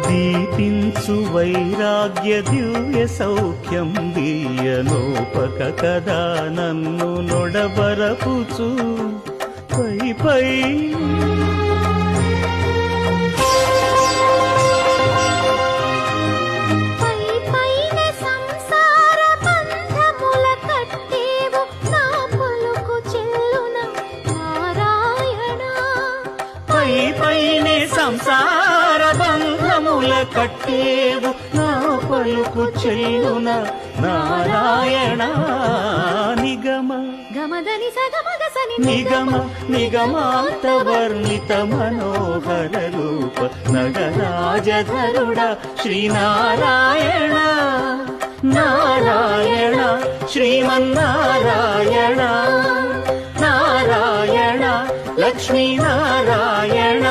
దీపించు వైరాగ్య దివ్య సౌఖ్యం దీయనోపక కదా నన్ను నొడబరపుచు పై పై పైనే సంసార బంధముల కట్టేవు నా పలుకు చెల్లున నారాయణ నిగమ నిగమ నిగమాంత వర్ణిత మనోహర రూప నగరాజధరుడ శ్రీనారాయణ నారాయణ శ్రీమన్నారాయణ నారాయణ లక్ష్మీనారాయణ